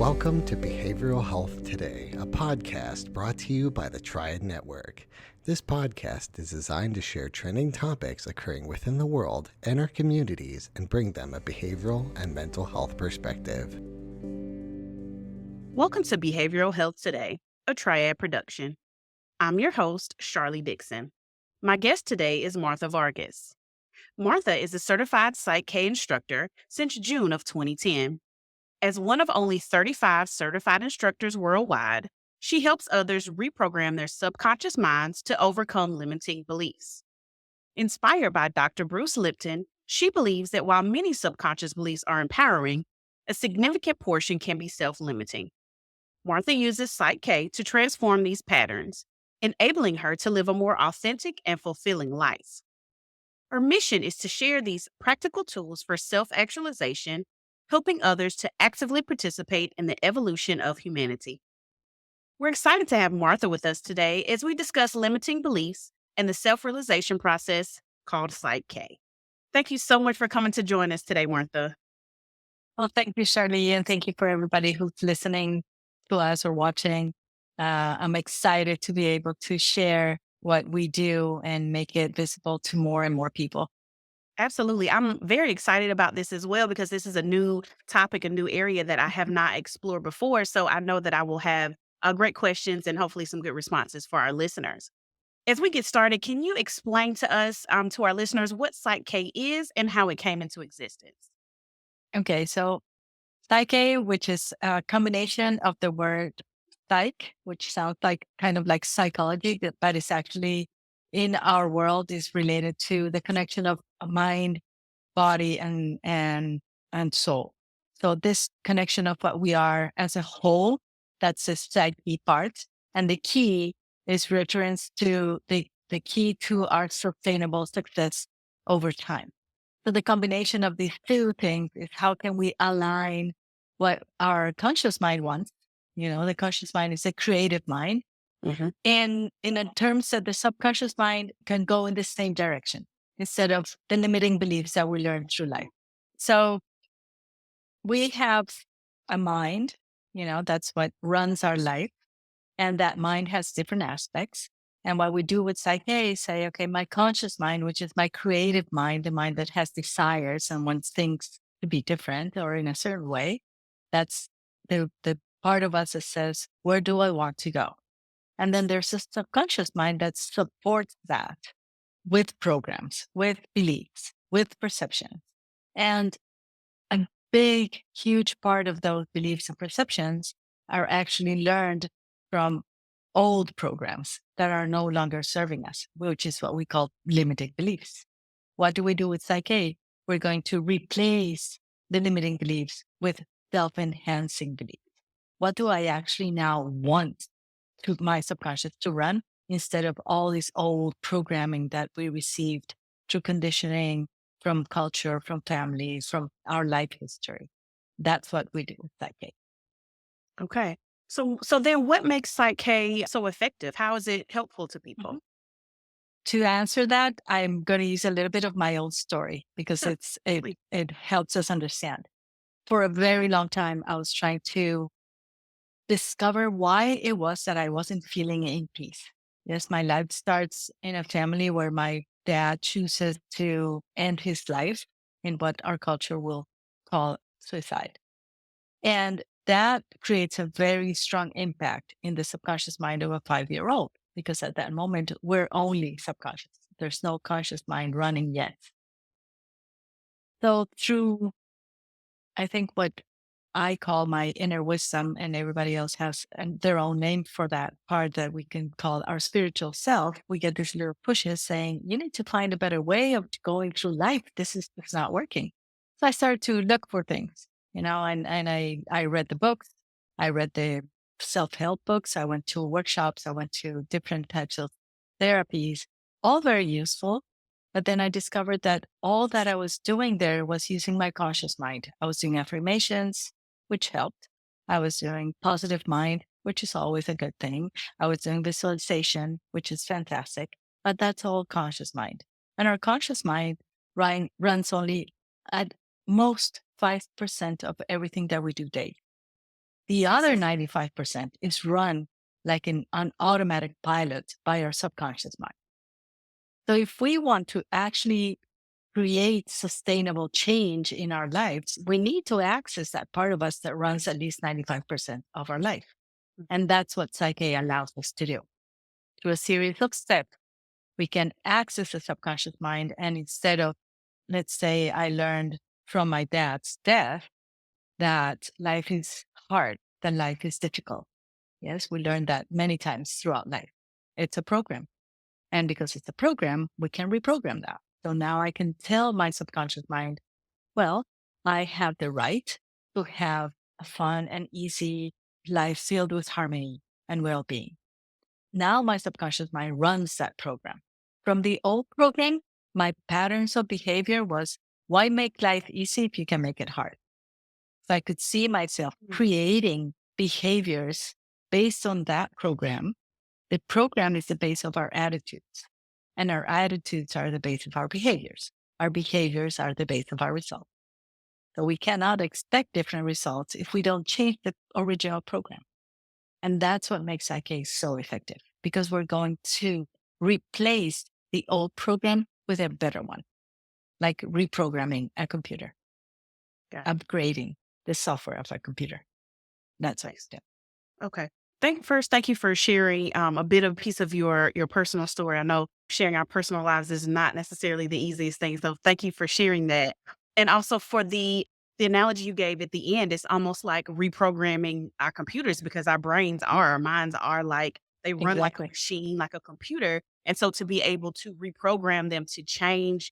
Welcome to Behavioral Health Today, a podcast brought to you by the Triad Network. This podcast is designed to share trending topics occurring within the world and our communities and bring them a behavioral and mental health perspective. Welcome to Behavioral Health Today, a Triad production. I'm your host, Sharlee Dixon. My guest today is Martha Vargas. Martha is a Certified PSYCH-K Instructor since June of 2010. As one of only 35 certified instructors worldwide, she helps others reprogram their subconscious minds to overcome limiting beliefs. Inspired by Dr. Bruce Lipton, she believes that while many subconscious beliefs are empowering, a significant portion can be self-limiting. Martha uses PSYCH-K to transform these patterns, enabling her to live a more authentic and fulfilling life. Her mission is to share these practical tools for self-actualization, helping others to actively participate in the evolution of humanity. We're excited to have Martha with us today as we discuss limiting beliefs and the self-realization process called PSYCH-K. Thank you so much for coming to join us today, Martha. Well, thank you, Sharlee, and thank you for everybody who's listening to us or watching. I'm excited to be able to share what we do and make it visible to more and more people. Absolutely. I'm very excited about this as well because this is a new topic, a new area that I have not explored before. So I know that I will have great questions and hopefully some good responses for our listeners. As we get started, can you explain to us, to our listeners, what PSYCH-K is and how it came into existence? Okay, so PSYCH-K, which is a combination of the word psych, which sounds like kind of like psychology, but it's actually in our world is related to the connection of mind, body, and soul. So this connection of what we are as a whole, that's the psyche part. And the key is reference to the key to our sustainable success over time. So the combination of these two things is how can we align what our conscious mind wants? You know, the conscious mind is a creative mind. Mm-hmm. And in a terms that the subconscious mind can go in the same direction instead of the limiting beliefs that we learn through life. So we have a mind, that's what runs our life. And that mind has different aspects. And what we do with PSYCH-K is say, okay, my conscious mind, which is my creative mind, the mind that has desires and wants things to be different or in a certain way, that's the part of us that says, where do I want to go? And then there's a subconscious mind that supports that with programs, with beliefs, with perceptions. And a big, huge part of those beliefs and perceptions are actually learned from old programs that are no longer serving us, which is what we call limiting beliefs. What do we do with PSYCH-K? We're going to replace the limiting beliefs with self-enhancing beliefs. What do I actually now want to my subconscious to run instead of all this old programming that we received through conditioning from culture, from families, from our life history? That's what we do with PSYCH-K. Okay. So then what makes PSYCH-K so effective? How is it helpful to people? Mm-hmm. To answer that, I'm going to use a little bit of my own story because Sure. it helps us understand. For a very long time, I was trying to discover why it was that I wasn't feeling in peace. Yes, my life starts in a family where my dad chooses to end his life in what our culture will call suicide. And that creates a very strong impact in the subconscious mind of a 5-year-old, because at that moment, we're only subconscious. There's no conscious mind running yet. So through, I think what I call my inner wisdom, and everybody else has their own name for that part that we can call our spiritual self, we get these little pushes saying, you need to find a better way of going through life. It's not working. So I started to look for things, and I read the books. I read the self-help books. I went to workshops. I went to different types of therapies, all very useful. But then I discovered that all that I was doing there was using my conscious mind. I was doing affirmations, which helped. I was doing positive mind, which is always a good thing. I was doing visualization, which is fantastic, but that's all conscious mind. And our conscious mind runs only at most 5% of everything that we do daily. The other 95% is run like an automatic pilot by our subconscious mind. So if we want to actually create sustainable change in our lives, we need to access that part of us that runs at least 95% of our life. And that's what PSYCH-K allows us to do. Through a series of steps, we can access the subconscious mind. And instead of, let's say, I learned from my dad's death that life is hard, that life is difficult. Yes, we learned that many times throughout life. It's a program. And because it's a program, we can reprogram that. So now I can tell my subconscious mind, well, I have the right to have a fun and easy life filled with harmony and well being. Now my subconscious mind runs that program. From the old program, my patterns of behavior was, why make life easy if you can make it hard? So I could see myself creating behaviors based on that program. The program is the base of our attitudes, and our attitudes are the base of our behaviors. Our behaviors are the base of our results. So we cannot expect different results if we don't change the original program. And that's what makes PSYCH-K so effective, because we're going to replace the old program with a better one, like reprogramming a computer, upgrading the software of a computer. That's what it's doing. Okay. Thank you for sharing a bit of piece of your personal story. I know sharing our personal lives is not necessarily the easiest thing. So thank you for sharing that. And also for the analogy you gave at the end, it's almost like reprogramming our computers because our minds are like they run like a Exactly. machine, like a computer. And so to be able to reprogram them to change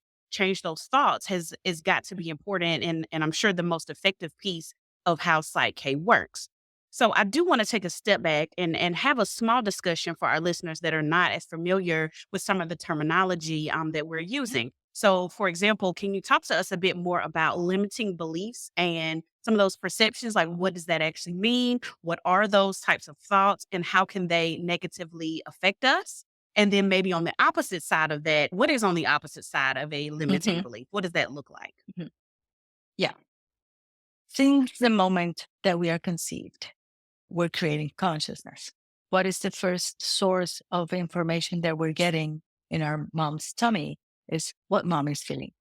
those thoughts has got to be important and I'm sure the most effective piece of how PSYCH-K works. So I do want to take a step back and have a small discussion for our listeners that are not as familiar with some of the terminology that we're using. So, for example, can you talk to us a bit more about limiting beliefs and some of those perceptions? Like, what does that actually mean? What are those types of thoughts and how can they negatively affect us? And then maybe on the opposite side of that, what is on the opposite side of a limiting belief? What does that look like? Mhm. Yeah. Since the moment that we are conceived, we're creating consciousness. What is the first source of information that we're getting in our mom's tummy is what mom is feeling.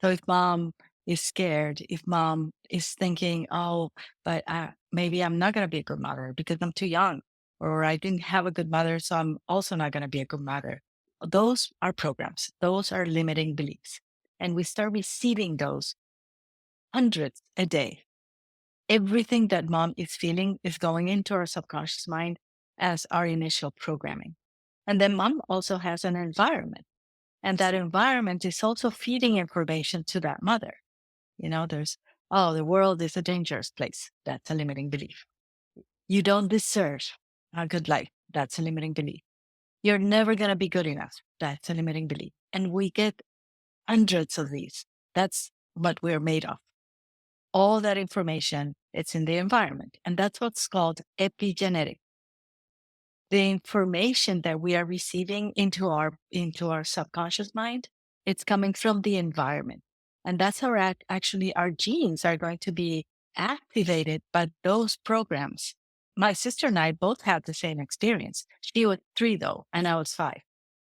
So if mom is scared, if mom is thinking, oh, but maybe I'm not going to be a good mother because I'm too young, or I didn't have a good mother, so I'm also not going to be a good mother. Those are programs. Those are limiting beliefs. And we start receiving those hundreds a day. Everything that mom is feeling is going into our subconscious mind as our initial programming. And then mom also has an environment. And that environment is also feeding information to that mother. There's, oh, the world is a dangerous place. That's a limiting belief. You don't deserve a good life. That's a limiting belief. You're never going to be good enough. That's a limiting belief. And we get hundreds of these. That's what we're made of. All that information, it's in the environment. And that's what's called epigenetics. The information that we are receiving into our subconscious mind, it's coming from the environment. And that's how actually our genes are going to be activated by those programs. My sister and I both had the same experience. She was 3 though, and I was 5.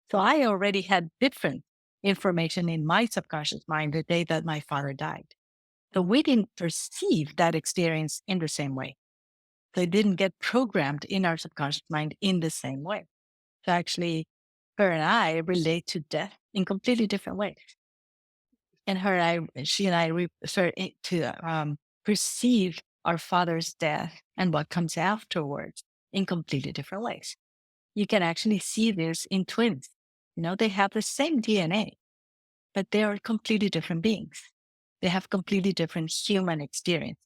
So I already had different information in my subconscious mind the day that my father died. So we didn't perceive that experience in the same way. They didn't get programmed in our subconscious mind in the same way. So actually, her and I relate to death in completely different ways. And she and I refer to perceive our father's death and what comes afterwards in completely different ways. You can actually see this in twins. They have the same DNA, but they are completely different beings. They have completely different human experience.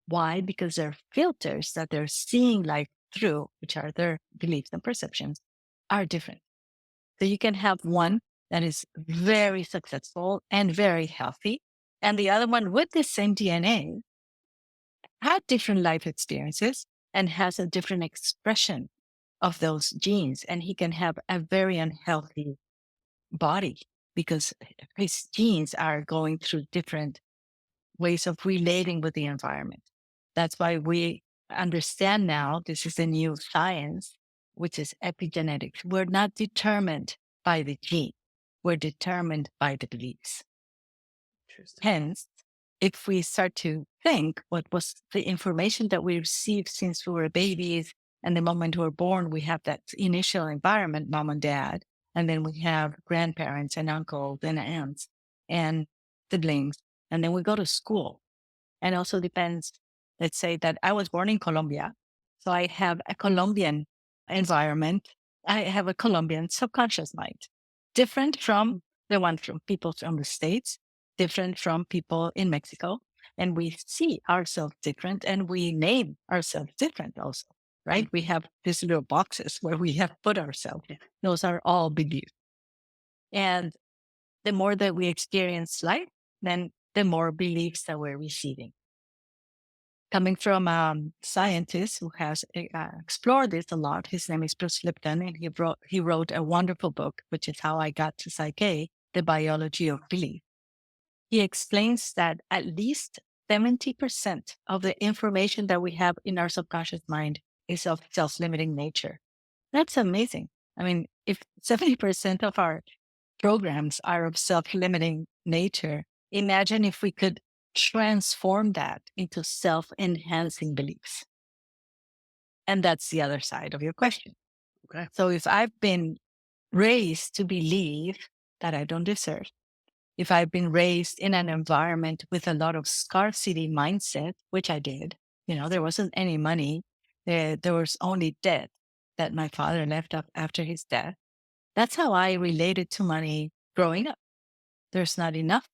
Why? Because their filters that they're seeing life through, which are their beliefs and perceptions, are different. So you can have one that is very successful and very healthy, and the other one with the same DNA had different life experiences and has a different expression of those genes. And he can have a very unhealthy body because his genes are going through different ways of relating with the environment. That's why we understand now, this is a new science, which is epigenetics. We're not determined by the gene. We're determined by the beliefs. Interesting. Hence, if we start to think what was the information that we received since we were babies, and the moment we're born, we have that initial environment, mom and dad, and then we have grandparents and uncles and aunts and siblings, and then we go to school. And also depends, let's say that I was born in Colombia, so I have a Colombian environment. I have a Colombian subconscious mind, different from the one from people from the States, different from people in Mexico. And we see ourselves different and we name ourselves different also, right? We have these little boxes where we have put ourselves. Yeah. Those are all beliefs. And the more that we experience life, then the more beliefs that we're receiving. Coming from a scientist who has explored this a lot, his name is Bruce Lipton, and he wrote a wonderful book, which is how I got to PSYCH-K, The Biology of Belief. He explains that at least 70% of the information that we have in our subconscious mind is of self-limiting nature. That's amazing. I mean, if 70% of our programs are of self-limiting nature, imagine if we could transform that into self-enhancing beliefs. And that's the other side of your question. Okay. So if I've been raised to believe that I don't deserve, if I've been raised in an environment with a lot of scarcity mindset, which I did, there wasn't any money, there was only debt that my father left up after his death. That's how I related to money growing up. There's not enough.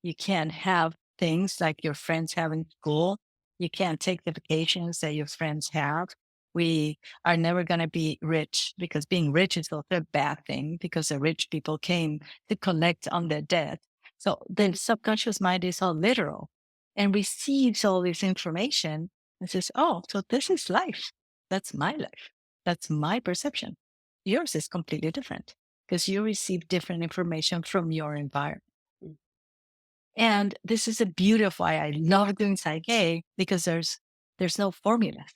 You can't have things like your friends have in school. You can't take the vacations that your friends have. We are never going to be rich because being rich is also a bad thing because the rich people came to collect on their debt. So the subconscious mind is all literal and receives all this information and says, oh, so this is life. That's my life. That's my perception. Yours is completely different because you receive different information from your environment. And this is the beauty of why I love doing PSYCH-K, because there's no formulas.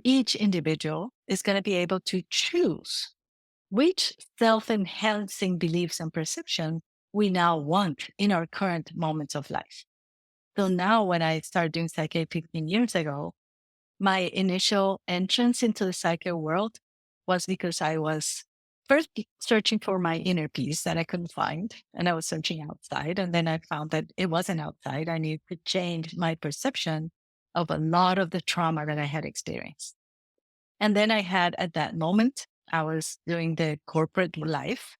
Each individual is going to be able to choose which self-enhancing beliefs and perception we now want in our current moments of life. So now when I started doing PSYCH-K 15 years ago, my initial entrance into the PSYCH-K world was because I was first searching for my inner peace that I couldn't find. And I was searching outside. And then I found that it wasn't outside. I needed to change my perception of a lot of the trauma that I had experienced. And then I had, at that moment, I was doing the corporate life.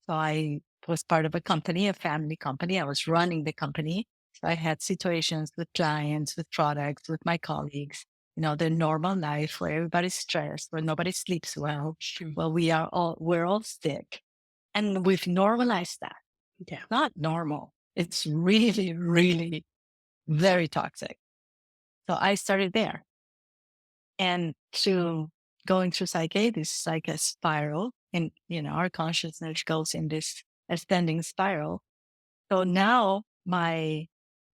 So I was part of a company, a family company. I was running the company. So I had situations with clients, with products, with my colleagues, the normal life where everybody's stressed, where nobody sleeps well. Well, we're all sick. And we've normalized that. Yeah. Not normal. It's really, really very toxic. So I started there. And through going through PSYCH-K, this is like a spiral. And, our consciousness goes in this ascending spiral. So now my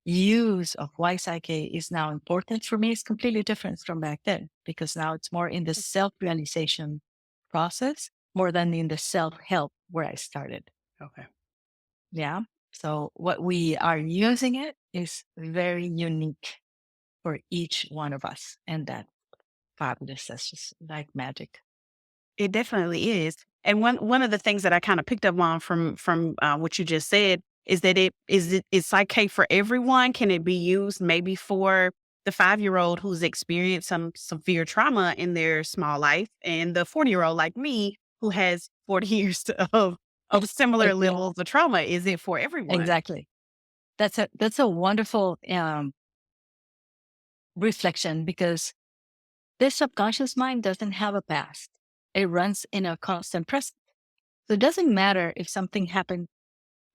use of why PSYCH-K is now important for me is completely different from back then, because now it's more in the self-realization process more than in the self-help where I started. Okay. Yeah. So what we are using it is very unique for each one of us. And that's fabulous. That's just like magic. It definitely is. And one of the things that I kind of picked up on from what you just said is that is PSYCH-K for everyone? Can it be used maybe for the 5-year-old who's experienced some severe trauma in their small life, and the 40-year-old like me who has 40 years of similar levels of trauma? Is it for everyone? Exactly. That's a wonderful reflection, because this subconscious mind doesn't have a past. It runs in a constant present. So it doesn't matter if something happened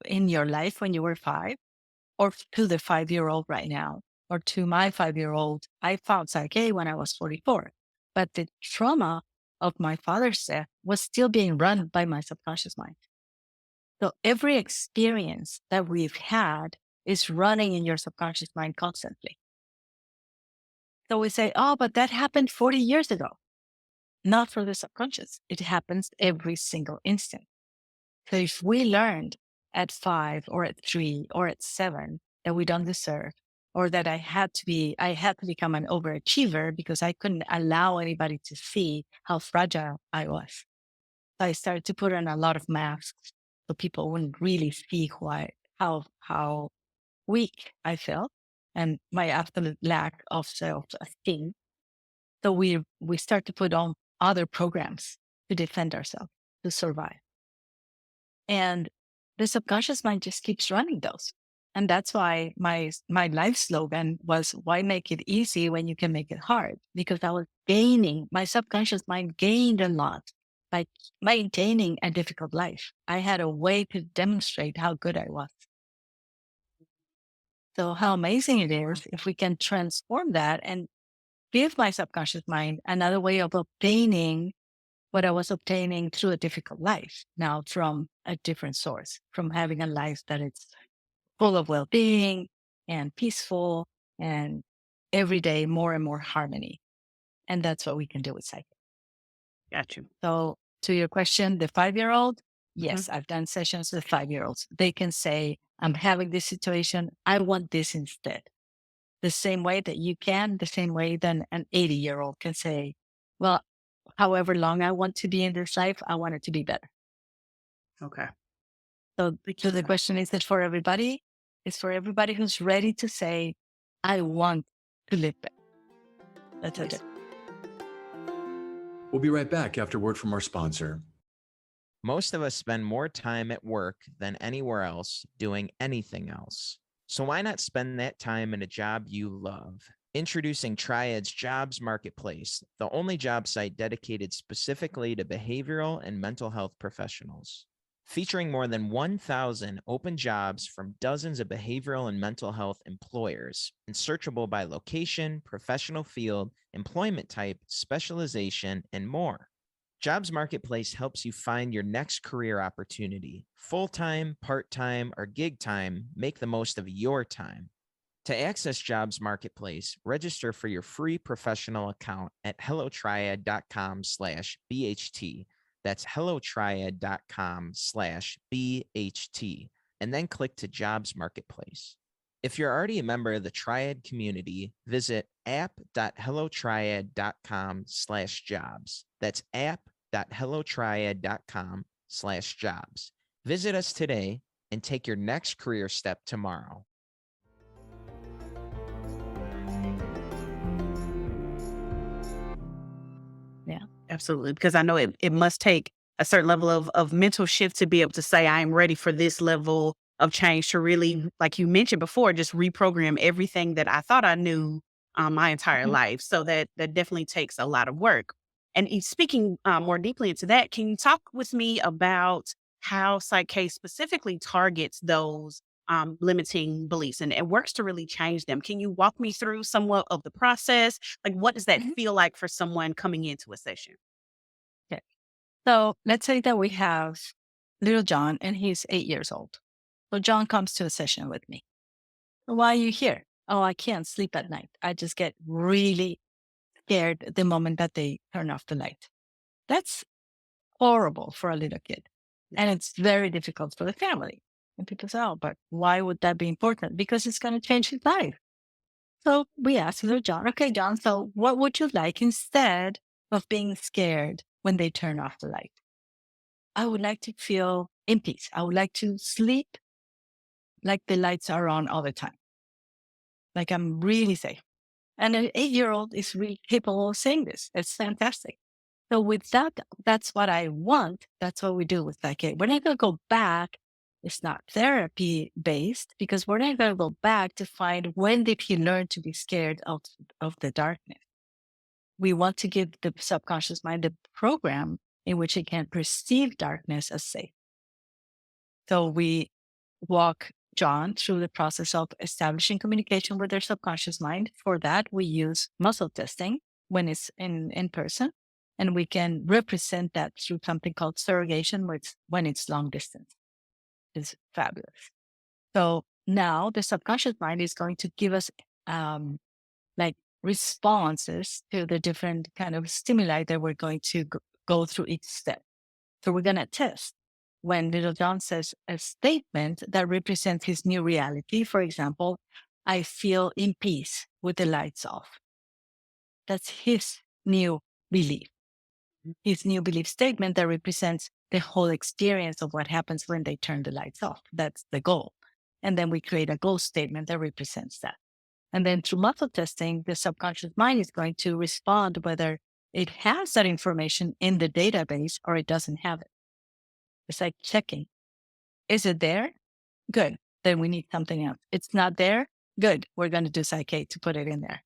in your life when you were 5, or to the 5-year-old right now, or to my 5-year-old. I found PSYCH-K when I was 44, but the trauma of my father's death was still being run by my subconscious mind. So every experience that we've had is running in your subconscious mind constantly. So we say, oh, but that happened 40 years ago. Not for the subconscious. It happens every single instant. So if we learned at 5 or at 3 or at 7 that we don't deserve, or that I had to become an overachiever because I couldn't allow anybody to see how fragile I was. So I started to put on a lot of masks so people wouldn't really see how weak I felt and my absolute lack of self-esteem. So we start to put on other programs to defend ourselves, to survive. And the subconscious mind just keeps running those. And that's why my life slogan was, why make it easy when you can make it hard? Because my subconscious mind gained a lot by maintaining a difficult life. I had a way to demonstrate how good I was. So how amazing it is if we can transform that and give my subconscious mind another way of obtaining what I was obtaining through a difficult life, now from a different source, from having a life that is full of well-being and peaceful and every day more and more harmony. And that's what we can do with psychic. Got you. So to your question, the 5-year-old, yes, Mm-hmm. I've done sessions with 5-year-olds. They can say, I'm having this situation. I want this instead. The same way that you can, the same way that an 80-year-old can say, well, however long I want to be in this life, I want it to be better. Okay. So the question is that for everybody? It's for everybody who's ready to say, I want to live better. That's it. We'll be right back after word from our sponsor. Most of us spend more time at work than anywhere else doing anything else. So why not spend that time in a job you love? Introducing Triad's Jobs Marketplace, the only job site dedicated specifically to behavioral and mental health professionals. Featuring more than 1,000 open jobs from dozens of behavioral and mental health employers, and searchable by location, professional field, employment type, specialization, and more. Jobs Marketplace helps you find your next career opportunity. Full-time, part-time, or gig time, make the most of your time. To access Jobs Marketplace, register for your free professional account at hellotriad.com/BHT. That's hellotriad.com/BHT, and then click to Jobs Marketplace. If you're already a member of the Triad community, visit app.hellotriad.com/jobs. That's app.hellotriad.com/jobs. Visit us today and take your next career step tomorrow. Yeah, absolutely. Because I know it must take a certain level of mental shift to be able to say, I am ready for this level of change to really, like you mentioned before, just reprogram everything that I thought I knew my entire life. So that definitely takes a lot of work. And speaking more deeply into that, can you talk with me about how Psych-K specifically targets those limiting beliefs and works to really change them? Can you walk me through somewhat of the process? Like, what does that feel like for someone coming into a session? Okay. So let's say that we have little John and he's 8 years old. So John comes to a session with me. Why are you here? Oh, I can't sleep at night. I just get really scared the moment that they turn off the light. That's horrible for a little kid. And it's very difficult for the family. And people say, oh, but why would that be important? Because it's going to change his life. So we asked little John, okay, John, so what would you like instead of being scared when they turn off the light? I would like to feel in peace. I would like to sleep like the lights are on all the time. Like I'm really safe. And an 8-year-old is really capable of saying this. It's fantastic. So with that, that's what I want. That's what we do with Psych-K. We're not going to go back. It's not therapy based because we're not going to go back to find when did he learn to be scared of the darkness. We want to give the subconscious mind a program in which it can perceive darkness as safe. So we walk John through the process of establishing communication with their subconscious mind. For that, we use muscle testing when it's in person. And we can represent that through something called surrogation, when it's long distance. It's fabulous. So now the subconscious mind is going to give us like responses to the different kind of stimuli that we're going to go through each step. So we're going to test when little John says a statement that represents his new reality. For example, I feel in peace with the lights off. That's his new belief, his new belief statement that represents the whole experience of what happens when they turn the lights off. That's the goal. And then we create a goal statement that represents that. And then through muscle testing, the subconscious mind is going to respond whether it has that information in the database or it doesn't have it. It's like checking. Is it there? Good. Then we need something else. It's not there? Good. We're going to do PSYCH-K to put it in there.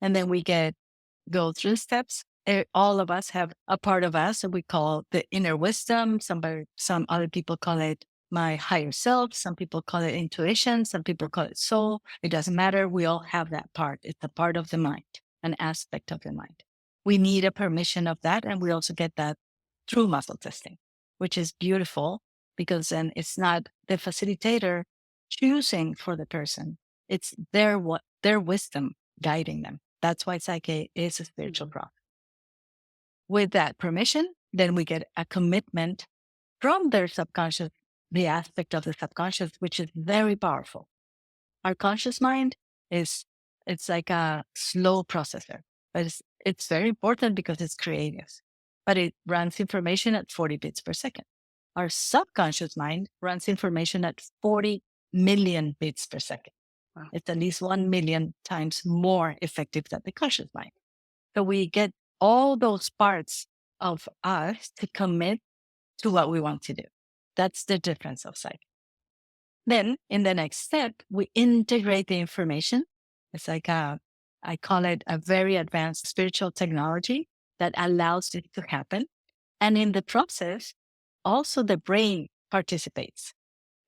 And then we go through steps. All of us have a part of us that we call the inner wisdom. Some other people call it my higher self. Some people call it intuition. Some people call it soul. It doesn't matter. We all have that part. It's a part of the mind, an aspect of the mind. We need a permission of that. And we also get that through muscle testing, which is beautiful because then it's not the facilitator choosing for the person. It's their wisdom guiding them. That's why PSYCH-K is a spiritual process. With that permission, then we get a commitment from their subconscious, the aspect of the subconscious, which is very powerful. Our conscious mind it's like a slow processor, but it's very important because it's creative, but it runs information at 40 bits per second. Our subconscious mind runs information at 40 million bits per second. Wow. It's at least 1 million times more effective than the conscious mind. So we get all those parts of us to commit to what we want to do. That's the difference of PSYCH. Then in the next step, we integrate the information. It's like I call it a very advanced spiritual technology that allows it to happen. And in the process, also the brain participates.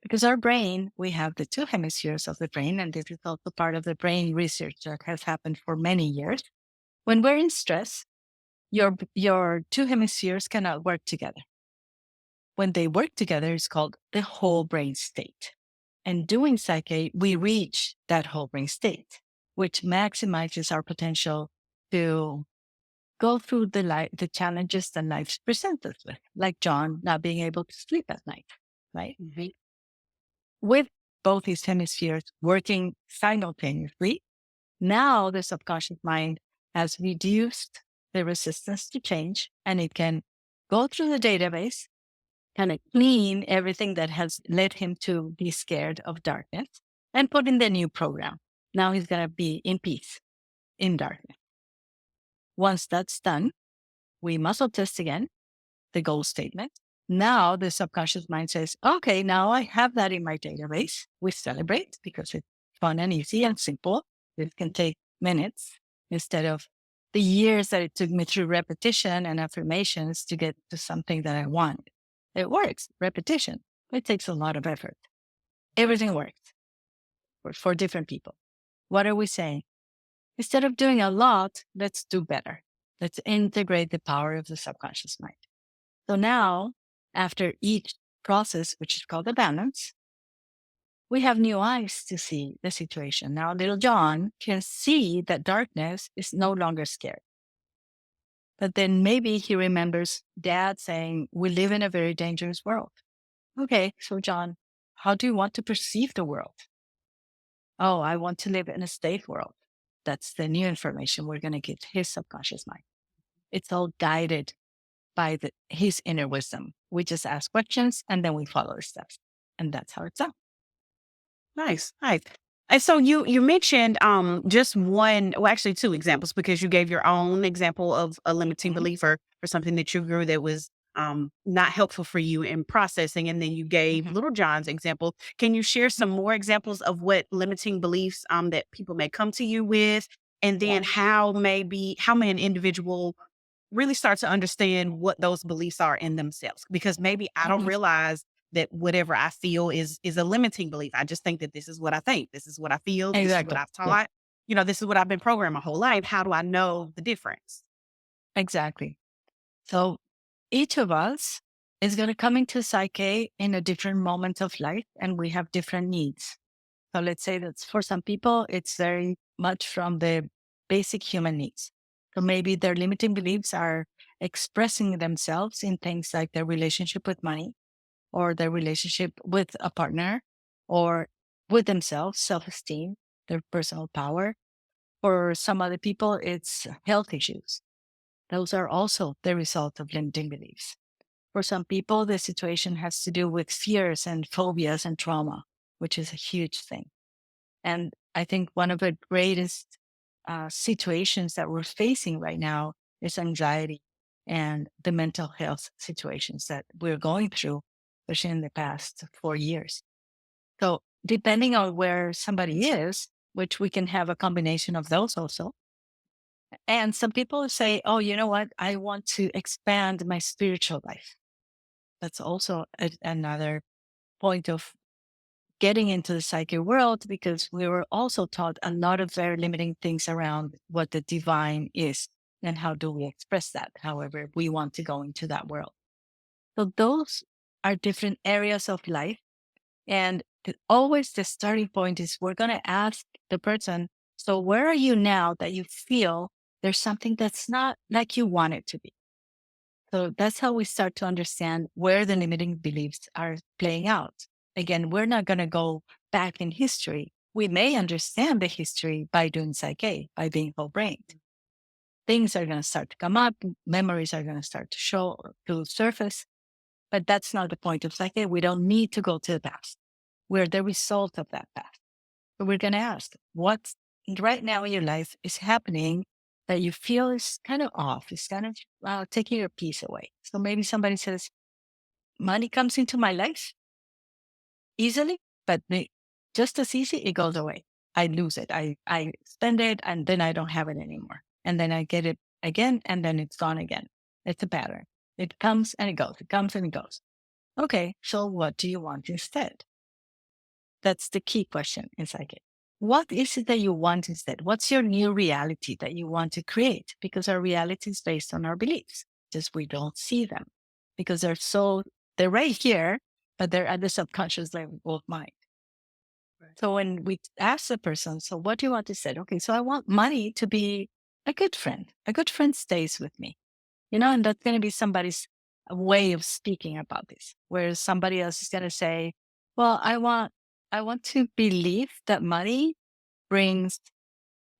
Because our brain, we have the two hemispheres of the brain, and this is also part of the brain research that has happened for many years. When we're in stress, your two hemispheres cannot work together. When they work together, it's called the whole brain state. And doing PSYCH-K, we reach that whole brain state, which maximizes our potential to go through the challenges that life presents us with, like John not being able to sleep at night, right? Mhm. With both his hemispheres working simultaneously, now the subconscious mind has reduced the resistance to change, and it can go through the database, kind of clean everything that has led him to be scared of darkness, and put in the new program. Now he's going to be in peace, in darkness. Once that's done, we muscle test again, the goal statement. Now the subconscious mind says, okay, now I have that in my database. We celebrate because it's fun and easy and simple. It can take minutes instead of the years that it took me through repetition and affirmations to get to something that I want. It works, repetition. It takes a lot of effort. Everything works for different people. What are we saying? Instead of doing a lot, let's do better. Let's integrate the power of the subconscious mind. So now, after each process, which is called the balance, we have new eyes to see the situation. Now, little John can see that darkness is no longer scary. But then maybe he remembers Dad saying, we live in a very dangerous world. Okay, so John, how do you want to perceive the world? Oh, I want to live in a safe world. That's the new information we're going to give his subconscious mind. It's all guided by his inner wisdom. We just ask questions and then we follow the steps. And that's how it's done. Nice. And so you mentioned just one, well, actually two examples, because you gave your own example of a limiting belief or something that you grew that was not helpful for you in processing, and then you gave Little John's example. Can you share some more examples of what limiting beliefs that people may come to you with, and then how may an individual really start to understand what those beliefs are in themselves? Because maybe I don't realize that whatever I feel is a limiting belief. I just think that this is what I think. This is what I feel. This is what Exactly. I've taught. This is what I've been programmed my whole life. How do I know the difference? Exactly. So each of us is going to come into PSYCH-K in a different moment of life, and we have different needs. So let's say that for some people, it's very much from the basic human needs. So maybe their limiting beliefs are expressing themselves in things like their relationship with money, or their relationship with a partner, or with themselves, self-esteem, their personal power. For some other people, it's health issues. Those are also the result of limiting beliefs. For some people, the situation has to do with fears and phobias and trauma, which is a huge thing. And I think one of the greatest situations that we're facing right now is anxiety and the mental health situations that we're going through, especially in the past 4 years. So depending on where somebody is, which we can have a combination of those also. And some people say, oh, you know what? I want to expand my spiritual life. That's also another point of getting into the psyche world, because we were also taught a lot of very limiting things around what the divine is and how do we express that. However, we want to go into that world. So those are different areas of life. And always the starting point is we're going to ask the person, so where are you now that you feel there's something that's not like you want it to be? So that's how we start to understand where the limiting beliefs are playing out. Again, we're not going to go back in history. We may understand the history by doing psyche, by being whole brained. Things are going to start to come up, memories are going to start to show or to surface, but that's not the point of psyche. We don't need to go to the past. We're the result of that past. So we're going to ask, what right now in your life is happening that you feel is kind of off, is kind of taking your peace away. So maybe somebody says, money comes into my life easily, but just as easy, it goes away. I lose it. I spend it and then I don't have it anymore. And then I get it again and then it's gone again. It's a pattern. It comes and it goes. It comes and it goes. Okay, so what do you want instead? That's the key question in psyche. What is it that you want instead? What's your new reality that you want to create? Because our reality is based on our beliefs, just we don't see them because they're right here, but they're at the subconscious level of mind. Right. So when we ask the person, so what do you want to say? Okay, so I want money to be a good friend. A good friend stays with me, and that's going to be somebody's way of speaking about this, whereas somebody else is going to say, well, I want to believe that money brings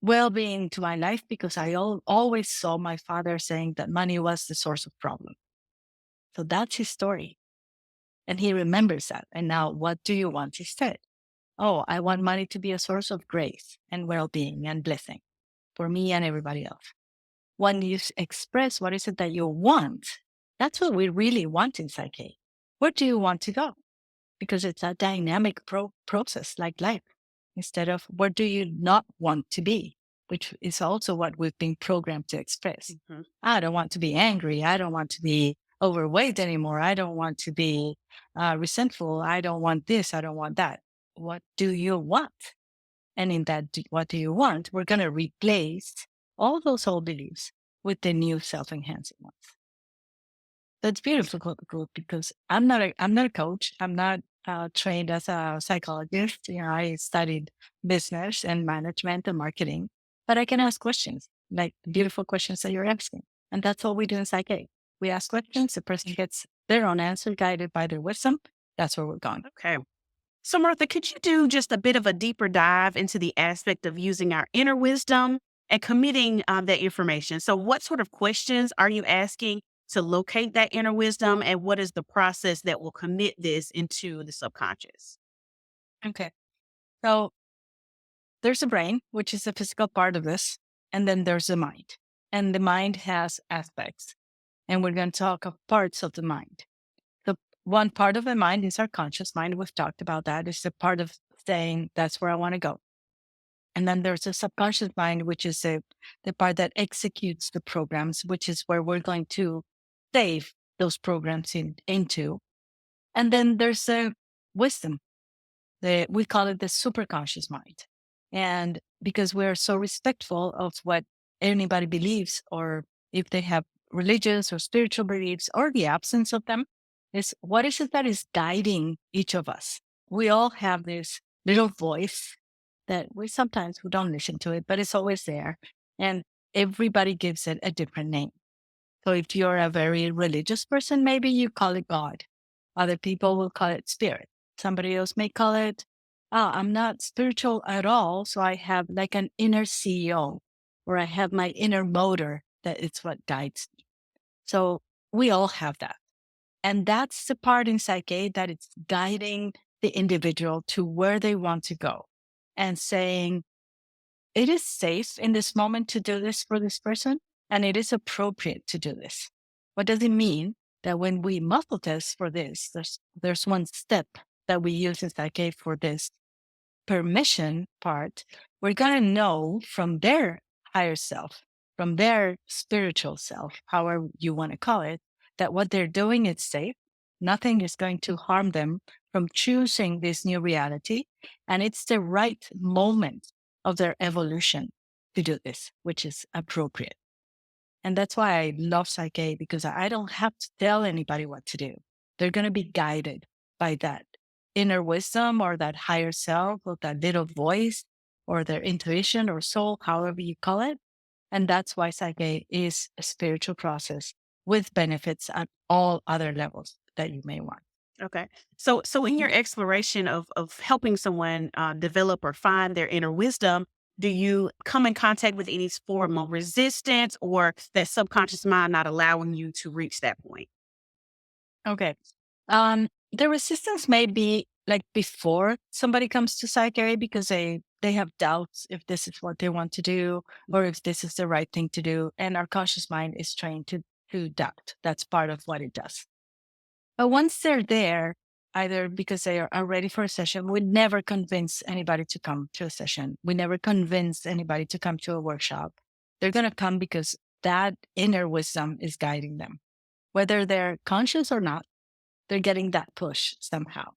well-being to my life because I always saw my father saying that money was the source of problem. So that's his story. And he remembers that. And now what do you want instead? Oh, I want money to be a source of grace and well-being and blessing for me and everybody else. When you express what is it that you want, that's what we really want in psyche. Where do you want to go? Because it's a dynamic process like life, instead of where do you not want to be, which is also what we've been programmed to express. Mm-hmm. I don't want to be angry. I don't want to be overweight anymore. I don't want to be resentful. I don't want this. I don't want that. What do you want? And in that, what do you want? We're going to replace all those old beliefs with the new self-enhancing ones. That's beautiful because I'm not a coach. I'm not trained as a psychologist. I studied business and management and marketing, but I can ask questions, like beautiful questions that you're asking. And that's all we do in psyche. We ask questions. The person gets their own answer guided by their wisdom. That's where we're going. Okay. So Martha, could you do just a bit of a deeper dive into the aspect of using our inner wisdom and committing that information? So what sort of questions are you asking to locate that inner wisdom, and what is the process that will commit this into the subconscious? Okay. So there's the brain, which is the physical part of this, and then there's the mind. And the mind has aspects, and we're going to talk of parts of the mind. The one part of the mind is our conscious mind. We've talked about that. It's the part of saying, that's where I want to go. And then there's a subconscious mind, which is the part that executes the programs, which is where we're going to save those programs into. And then there's the wisdom. We call it the superconscious mind. And because we're so respectful of what anybody believes, or if they have religious or spiritual beliefs or the absence of them, is what is it that is guiding each of us? We all have this little voice that we don't listen to it, but it's always there. And everybody gives it a different name. So if you're a very religious person, maybe you call it God. Other people will call it spirit. Somebody else may call it, I'm not spiritual at all. So I have like an inner CEO, or I have my inner motor that it's what guides me. So we all have that. And that's the part in Psych-K that it's guiding the individual to where they want to go and saying, it is safe in this moment to do this for this person, and it is appropriate to do this. What does it mean? That when we muscle test for this, there's one step that we use in Psych-K for this permission part. We're going to know from their higher self, from their spiritual self, however you want to call it, that what they're doing is safe. Nothing is going to harm them from choosing this new reality. And it's the right moment of their evolution to do this, which is appropriate. And that's why I love Psych-K, because I don't have to tell anybody what to do. They're going to be guided by that inner wisdom or that higher self or that little voice or their intuition or soul, however you call it. And that's why Psych-K is a spiritual process with benefits at all other levels that you may want. Okay. So in your exploration of helping someone develop or find their inner wisdom, do you come in contact with any form of resistance or that subconscious mind not allowing you to reach that point? Okay. The resistance may be like before somebody comes to Psych-K because they have doubts if this is what they want to do or if this is the right thing to do. And our conscious mind is trained to doubt. That's part of what it does. But once they're there, either because they are ready for a session, we never convince anybody to come to a session. We never convince anybody to come to a workshop. They're going to come because that inner wisdom is guiding them. Whether they're conscious or not, they're getting that push somehow.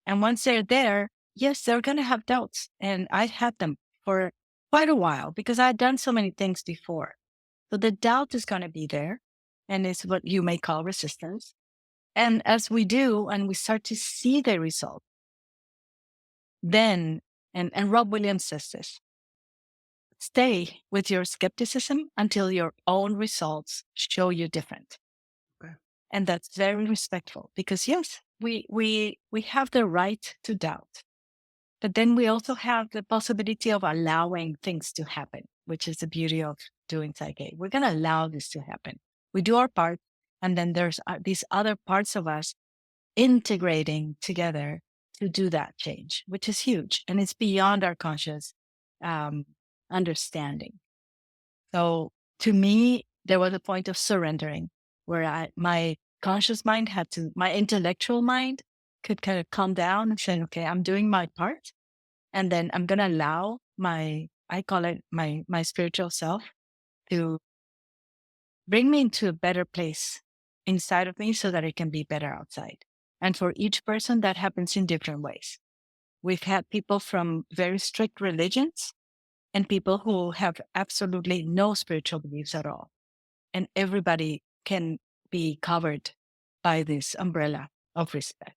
And once they're there, yes, they're going to have doubts. And I had them for quite a while because I had done so many things before. So the doubt is going to be there. And it's what you may call resistance. And as we do, and we start to see the result, then, and Rob Williams says this, stay with your skepticism until your own results show you different. Okay. And that's very respectful because yes, we have the right to doubt, but then we also have the possibility of allowing things to happen, which is the beauty of doing Psych-K. We're going to allow this to happen. We do our part, and then there's these other parts of us integrating together to do that change, which is huge, and it's beyond our conscious understanding. So to me, there was a point of surrendering where my conscious mind my intellectual mind could kind of calm down and say, okay, I'm doing my part. And then I'm going to allow I call it my spiritual self to bring me into a better place inside of me so that it can be better outside. And for each person, that happens in different ways. We've had people from very strict religions and people who have absolutely no spiritual beliefs at all. And everybody can be covered by this umbrella of respect.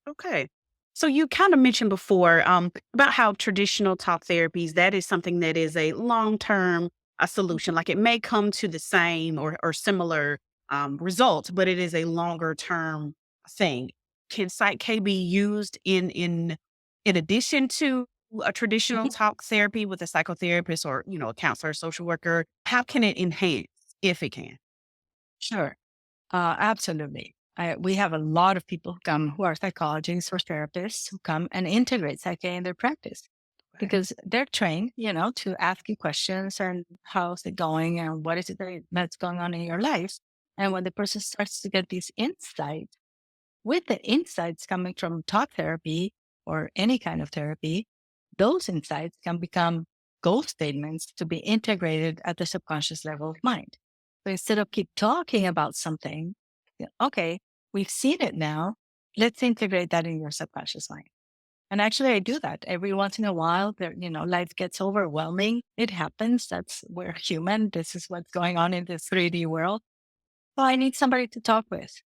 Okay. So you kind of mentioned before about how traditional talk therapies, that is something that is a long-term solution. Like it may come to the same or similar results, but it is a longer term thing. Can Psych-K be used in addition to a traditional talk therapy with a psychotherapist or, a counselor, social worker? How can it enhance if it can? Sure. Absolutely. We have a lot of people who come who are psychologists or therapists who come and integrate Psych-K in their practice because they're trained, to ask you questions and how's it going and what is it that's going on in your life. And when the person starts to get these insights, with the insights coming from talk therapy or any kind of therapy, those insights can become goal statements to be integrated at the subconscious level of mind. So instead of keep talking about something, okay, we've seen it now. Let's integrate that in your subconscious mind. And actually, I do that every once in a while. Life gets overwhelming. It happens. We're human. This is what's going on in this 3D world. So I need somebody to talk with.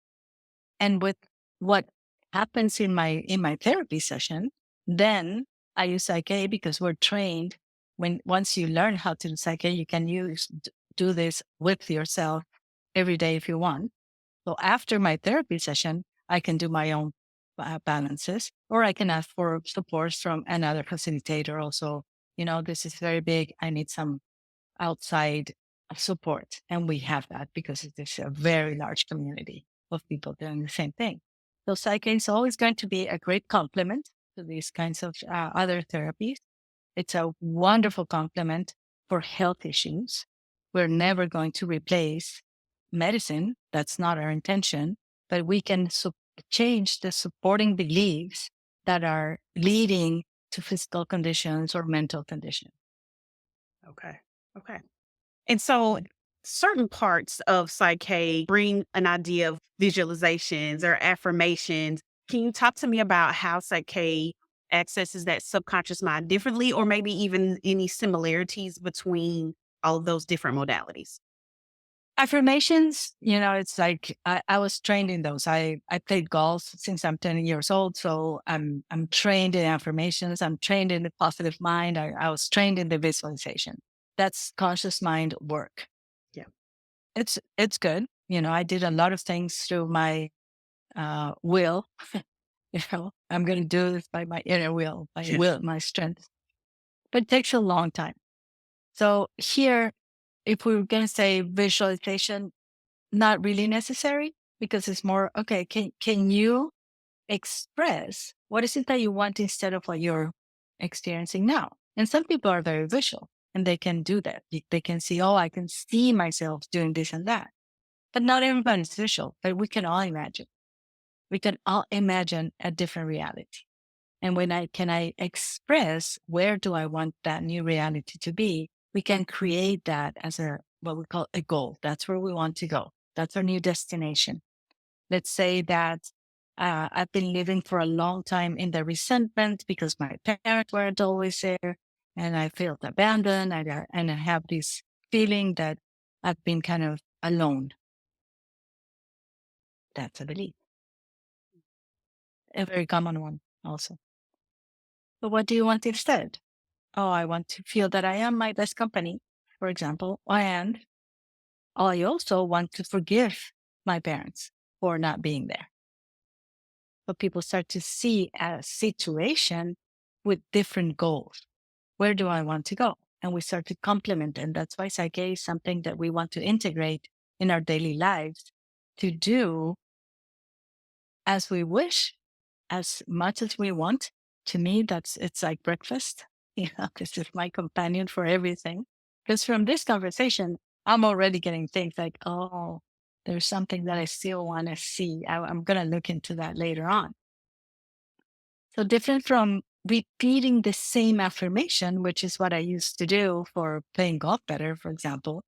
And with what happens in my therapy session, then I use Psych-K because we're trained once you learn how to do Psych-K, you can do this with yourself every day if you want. So after my therapy session, I can do my own balances, or I can ask for support from another facilitator. Also, this is very big. I need some outside support. And we have that because it is a very large community of people doing the same thing. So Psych-K is always going to be a great complement to these kinds of other therapies. It's a wonderful complement for health issues. We're never going to replace medicine. That's not our intention, but we can change the supporting beliefs that are leading to physical conditions or mental conditions. Okay. And so certain parts of Psych-K bring an idea of visualizations or affirmations. Can you talk to me about how Psych-K accesses that subconscious mind differently, or maybe even any similarities between all of those different modalities? Affirmations, it's like I was trained in those. I played golf since I'm 10 years old. So I'm trained in affirmations. I'm trained in the positive mind. I was trained in the visualization. That's conscious mind work. Yeah. It's good. I did a lot of things through my will. I'm going to do this by my inner will, my strength. But it takes a long time. So here, if we were going to say visualization, not really necessary, because it's more, okay, can you express what is it that you want instead of what you're experiencing now? And some people are very visual and they can do that. They can see, oh, I can see myself doing this and that. But not everybody's visual, but we can all imagine. We can all imagine a different reality. And when I express where do I want that new reality to be, we can create that as what we call a goal. That's where we want to go. That's our new destination. Let's say that I've been living for a long time in the resentment because my parents weren't always there, and I felt abandoned, and I have this feeling that I've been kind of alone. That's a belief, a very common one also. But what do you want instead? Oh, I want to feel that I am my best company, for example, and I also want to forgive my parents for not being there. But people start to see a situation with different goals. Where do I want to go? And we start to complement. And that's why Psych-K is something that we want to integrate in our daily lives to do as we wish, as much as we want. To me, it's like breakfast. This is my companion for everything. Because from this conversation, I'm already getting things like, oh, there's something that I still want to see. I'm going to look into that later on. So different from repeating the same affirmation, which is what I used to do for playing golf better, for example,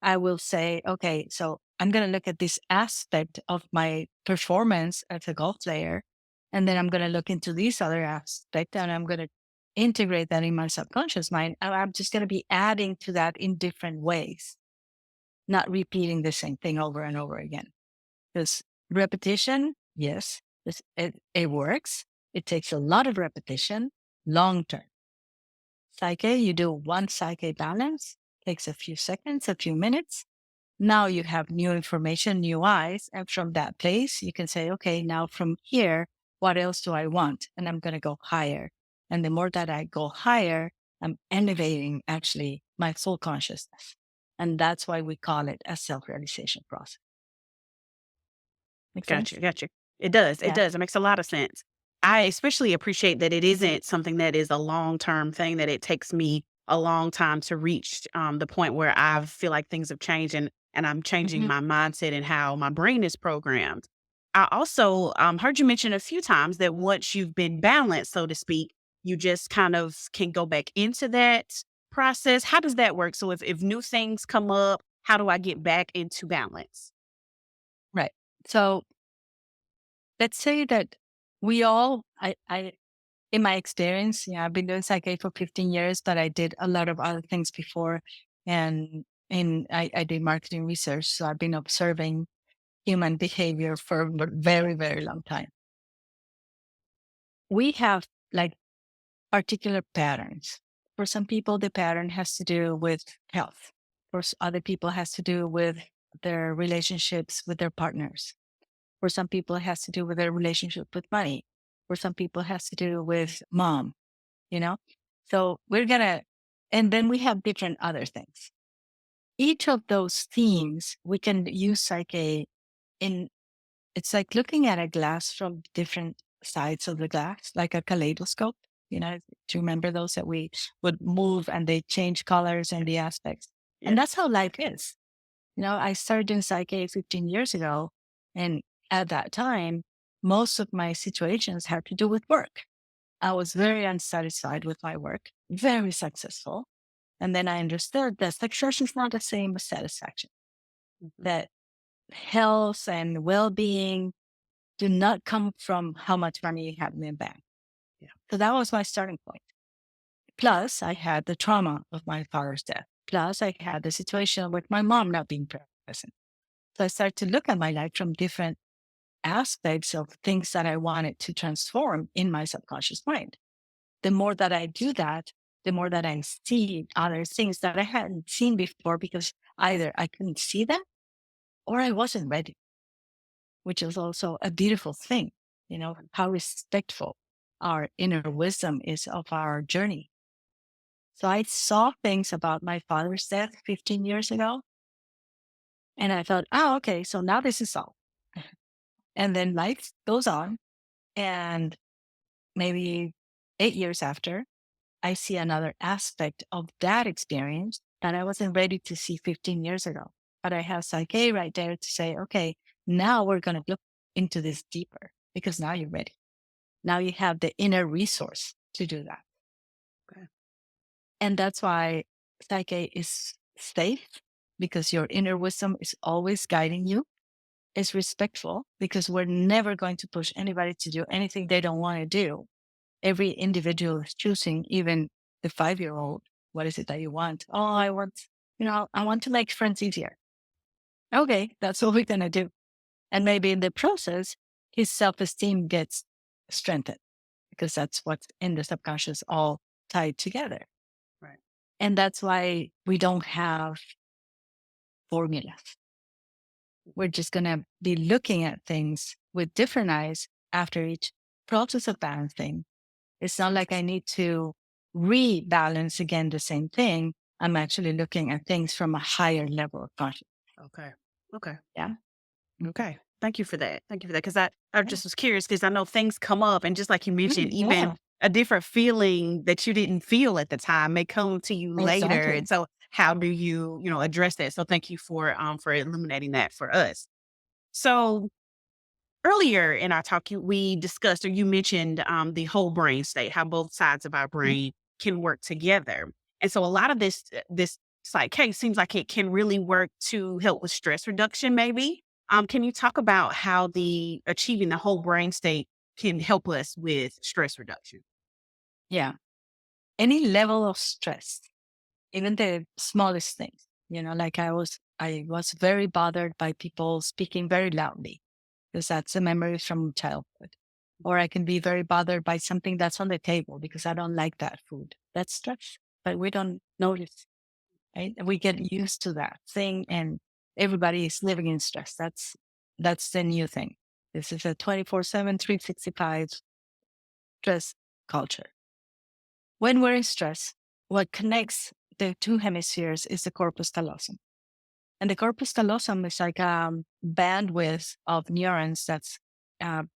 I will say, okay, so I'm going to look at this aspect of my performance as a golf player. And then I'm going to look into this other aspect and I'm going to integrate that in my subconscious mind. And I'm just going to be adding to that in different ways, not repeating the same thing over and over again. Because repetition, yes, it works. It takes a lot of repetition, long term. Psych-K, you do one Psych-K balance, takes a few seconds, a few minutes. Now you have new information, new eyes. And from that place, you can say, okay, now from here, what else do I want? And I'm going to go higher. And the more that I go higher, I'm elevating actually my full consciousness. And that's why we call it a self-realization process. Make sense? Gotcha. It does. Yeah. It does. It makes a lot of sense. I especially appreciate that it isn't something that is a long-term thing, that it takes me a long time to reach the point where I feel like things have changed and I'm changing my mindset and how my brain is programmed. I also heard you mention a few times that once you've been balanced, so to speak, you just kind of can go back into that process. How does that work? So if new things come up, how do I get back into balance? Right. So let's say that we all, in my experience, I've been doing Psych-K for 15 years, but I did a lot of other things before. And I did marketing research. So I've been observing human behavior for a very, very long time. We have like particular patterns For some people, the pattern has to do with health. For other people, it has to do with their relationships with their partners. For some people, it has to do with their relationship with money. For some people, it has to do with mom, you know? So and then we have different other things. Each of those themes, we can use Psyche in, it's like looking at a glass from different sides of the glass, like a kaleidoscope. Do you remember those that we would move and they change colors and the aspects? Yeah. And that's how life is. I started doing Psyche 15 years ago. And at that time, most of my situations had to do with work. I was very unsatisfied with my work, very successful. And then I understood that success is not the same as satisfaction, that health and well-being do not come from how much money you have in the bank. Yeah. So that was my starting point. Plus, I had the trauma of my father's death. Plus, I had the situation with my mom not being present. So I started to look at my life from different aspects of things that I wanted to transform in my subconscious mind. The more that I do that, the more that I see other things that I hadn't seen before because either I couldn't see them or I wasn't ready, which is also a beautiful thing, how respectful our inner wisdom is of our journey. So I saw things about my father's death 15 years ago. And I thought, okay, so now this is all. And then life goes on. And maybe 8 years after, I see another aspect of that experience that I wasn't ready to see 15 years ago. But I have Psyche right there to say, okay, now we're going to look into this deeper because now you're ready. Now you have the inner resource to do that. Okay. And that's why Psyche is safe because your inner wisdom is always guiding you. It's respectful because we're never going to push anybody to do anything they don't want to do. Every individual is choosing, even the 5-year-old. What is it that you want? Oh, I want to make friends easier. Okay, that's what we're going to do. And maybe in the process, his self-esteem gets strengthened because that's what's in the subconscious all tied together. Right. And that's why we don't have formulas. We're just going to be looking at things with different eyes after each process of balancing. It's not like I need to rebalance again the same thing. I'm actually looking at things from a higher level of consciousness. Okay. Yeah. Okay. Thank you for that. Because I just was curious because I know things come up and just like you mentioned, even a different feeling that you didn't feel at the time may come to you later. Exactly. And so how do you, address that? So thank you for illuminating that for us. So earlier in our talk, we discussed, or you mentioned the whole brain state, how both sides of our brain can work together. And so a lot of this Psyche seems like it can really work to help with stress reduction, maybe. Can you talk about how achieving the whole brain state can help us with stress reduction? Yeah. Any level of stress, even the smallest things, like I was very bothered by people speaking very loudly because that's a memory from childhood. Or I can be very bothered by something that's on the table because I don't like that food. That's stress, but we don't notice, right? We get used to that thing and everybody is living in stress. That's the new thing. This is a 24/7, 365 stress culture. When we're in stress, what connects the two hemispheres is the corpus callosum. And the corpus callosum is like a bandwidth of neurons that's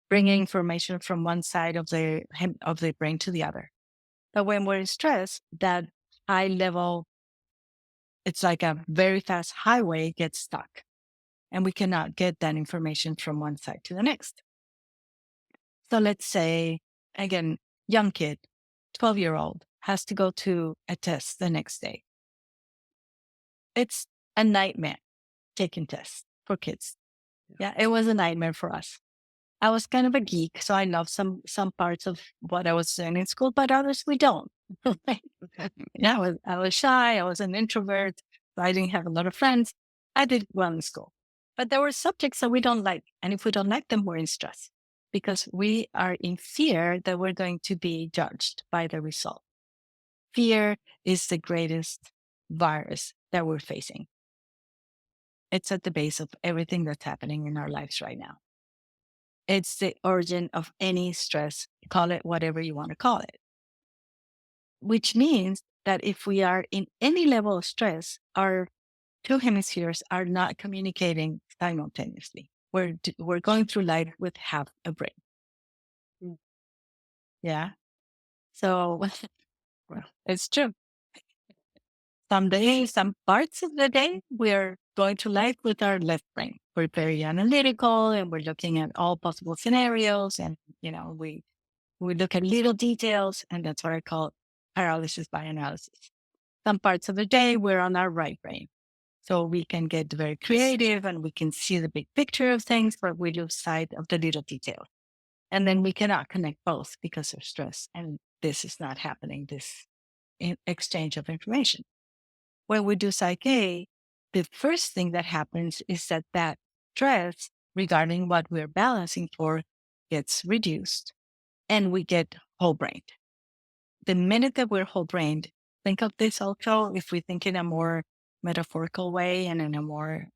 bringing information from one side of the brain to the other. But when we're in stress, that high level, it's like a very fast highway gets stuck. And we cannot get that information from one side to the next. So let's say, again, young kid, 12-year-old, has to go to a test the next day. It's a nightmare taking tests for kids. Yeah, it was a nightmare for us. I was kind of a geek, so I love some parts of what I was doing in school, but others we don't. Yeah, I was shy. I was an introvert. So I didn't have a lot of friends. I did well in school, but there were subjects that we don't like, and if we don't like them, we're in stress because we are in fear that we're going to be judged by the result. Fear is the greatest virus that we're facing. It's at the base of everything that's happening in our lives right now. It's the origin of any stress, call it whatever you want to call it. Which means that if we are in any level of stress, our two hemispheres are not communicating simultaneously. We're going through life with half a brain. Mm. Yeah. So well, it's true. Some days, some parts of the day, we're going to life with our left brain. We're very analytical and we're looking at all possible scenarios. And, we look at little details, and that's what I call paralysis by analysis. Some parts of the day, we're on our right brain. So we can get very creative and we can see the big picture of things, but we lose sight of the little details. And then we cannot connect both because of stress. And this is not happening, this exchange of information. When we do Psych-K, the first thing that happens is that stress regarding what we're balancing for gets reduced and we get whole brained. The minute that we're whole brained, think of this also if we think in a more metaphorical way and in a more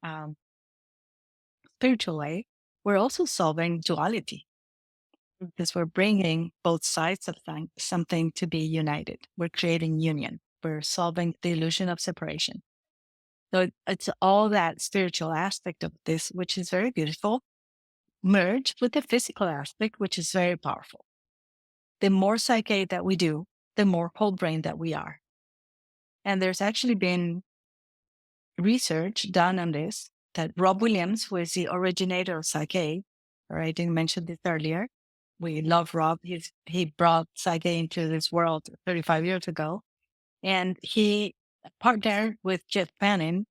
spiritual way, we're also solving duality because we're bringing both sides of something to be united. We're creating union. We're solving the illusion of separation. So it's all that spiritual aspect of this, which is very beautiful, merged with the physical aspect, which is very powerful. The more Psych-K that we do, the more whole brain that we are. And there's actually been research done on this that Rob Williams, who is the originator of Psych-K, or I didn't mention this earlier. We love Rob. He brought Psych-K into this world 35 years ago. And he partnered with Jeff Pannin,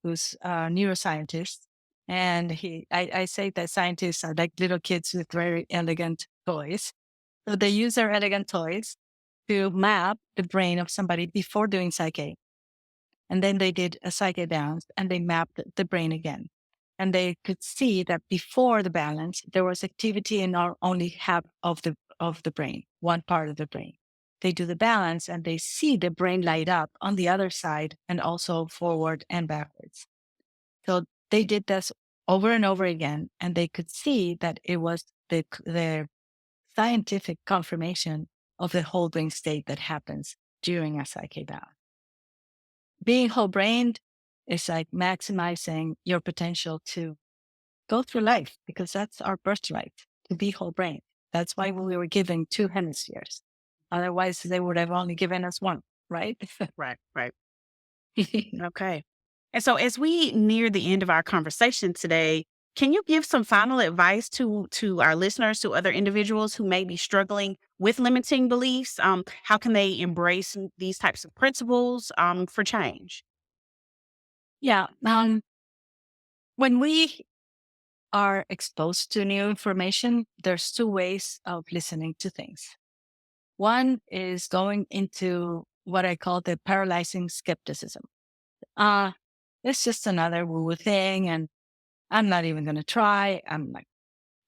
who's a neuroscientist. And I say that scientists are like little kids with very elegant toys. So they use their elegant toys to map the brain of somebody before doing Psych-K. And then they did a Psych-K balance and they mapped the brain again. And they could see that before the balance, there was activity in only half of the brain, one part of the brain. They do the balance and they see the brain light up on the other side and also forward and backwards. So they did this over and over again, and they could see that it was the scientific confirmation of the whole brain state that happens during a Psych-K balance. Being whole brained is like maximizing your potential to go through life because that's our birthright, to be whole brained. That's why we were given two hemispheres. Otherwise, they would have only given us one, right? Right. Okay. And so as we near the end of our conversation today, can you give some final advice to our listeners, to other individuals who may be struggling with limiting beliefs? How can they embrace these types of principles for change? Yeah. When we are exposed to new information, there's two ways of listening to things. One is going into what I call the paralyzing skepticism. It's just another woo-woo thing, and I'm not even going to try. I'm like,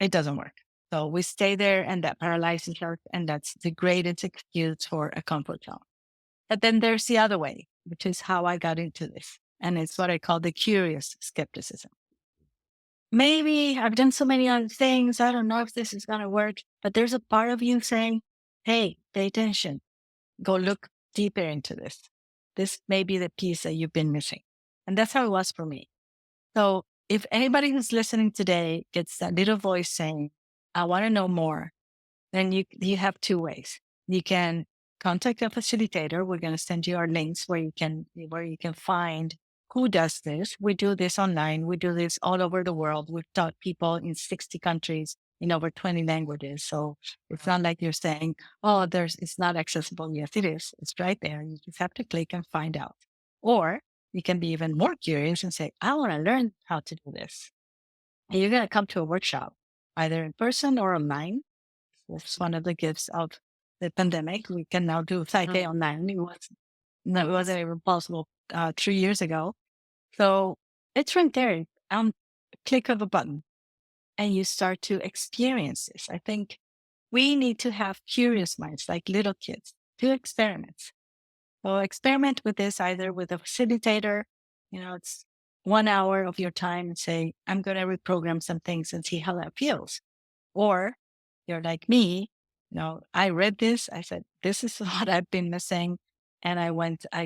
it doesn't work. So we stay there, and that paralyzes us, and that's the greatest excuse for a comfort zone. But then there's the other way, which is how I got into this, and it's what I call the curious skepticism. Maybe I've done so many other things. I don't know if this is going to work, but there's a part of you saying, hey, pay attention. Go look deeper into this. This may be the piece that you've been missing. And that's how it was for me. So if anybody who's listening today gets that little voice saying, I want to know more, then you have two ways. You can contact a facilitator. We're going to send you our links where you can find who does this. We do this online. We do this all over the world. We've taught people in 60 countries in over 20 languages. So it's not like you're saying, oh, it's not accessible. Yes, it is. It's right there. You just have to click and find out. Or you can be even more curious and say, I want to learn how to do this. And you're going to come to a workshop, either in person or online. It's one of the gifts of the pandemic. We can now do Psych-K online. It wasn't even possible 3 years ago. So it's right there, click of a button, and you start to experience this. I think we need to have curious minds, like little kids, do experiments. So experiment with this either with a facilitator, it's 1 hour of your time and say, I'm going to reprogram some things and see how that feels. Or you're like me, I read this, I said, this is what I've been missing. And I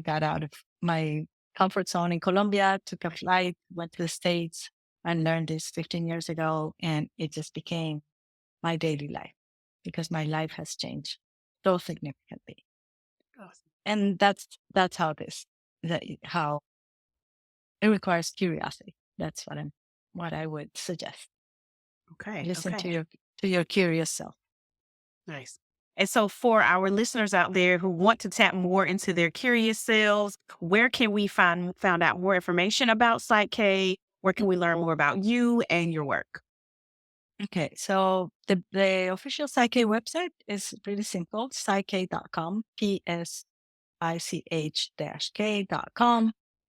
got out of my comfort zone in Colombia, took a flight, went to the States and learned this 15 years ago. And it just became my daily life because my life has changed so significantly. Awesome. And that's how how it requires curiosity. That's what I would suggest. Okay. Listen Okay. to your curious self. Nice. And so, for our listeners out there who want to tap more into their curious selves, where can we found out more information about PSYCH-K? Where can we learn more about you and your work? Okay, so the official PSYCH-K website is really simple, psyk.com, PSYCH-K.com.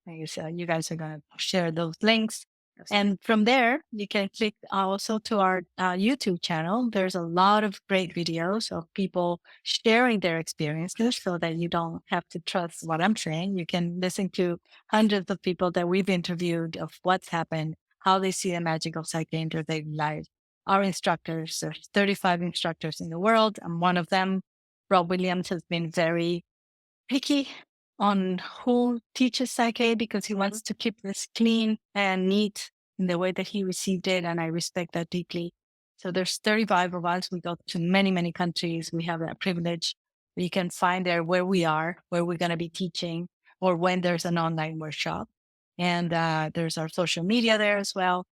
You guys are going to share those links. And from there, you can click also to our YouTube channel. There's a lot of great videos of people sharing their experiences so that you don't have to trust what I'm saying. You can listen to hundreds of people that we've interviewed of what's happened, how they see the magic of PSYCH-K in their daily lives. Our instructors, there's 35 instructors in the world. I'm one of them. Rob Williams has been very picky on who teaches PSYCH-K because he wants to keep this clean and neat in the way that he received it. And I respect that deeply. So there's 35 of us. We go to many, many countries. We have that privilege. You can find there where we are, where we're going to be teaching, or when there's an online workshop. And there's our social media there as well.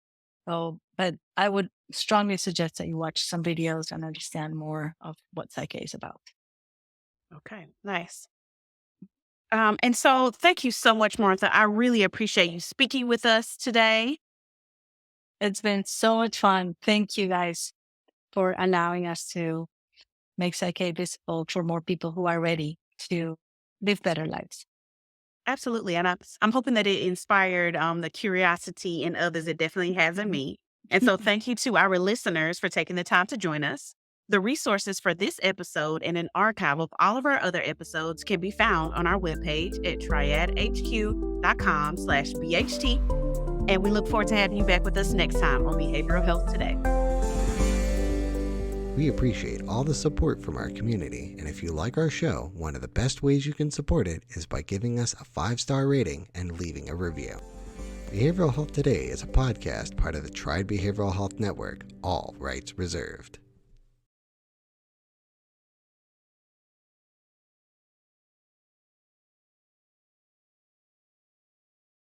So, but I would strongly suggest that you watch some videos and understand more of what PSYCH-K is about. Okay, nice. And so, thank you so much, Martha. I really appreciate you speaking with us today. It's been so much fun. Thank you guys for allowing us to make PSYCH-K visible for more people who are ready to live better lives. Absolutely. And I'm hoping that it inspired the curiosity in others. It definitely has in me. And so, thank you to our listeners for taking the time to join us. The resources for this episode and an archive of all of our other episodes can be found on our webpage at triadhq.com/BHT. And we look forward to having you back with us next time on Behavioral Health Today. We appreciate all the support from our community, and if you like our show, one of the best ways you can support it is by giving us a 5-star rating and leaving a review. Behavioral Health Today is a podcast part of the Triad Behavioral Health Network, all rights reserved.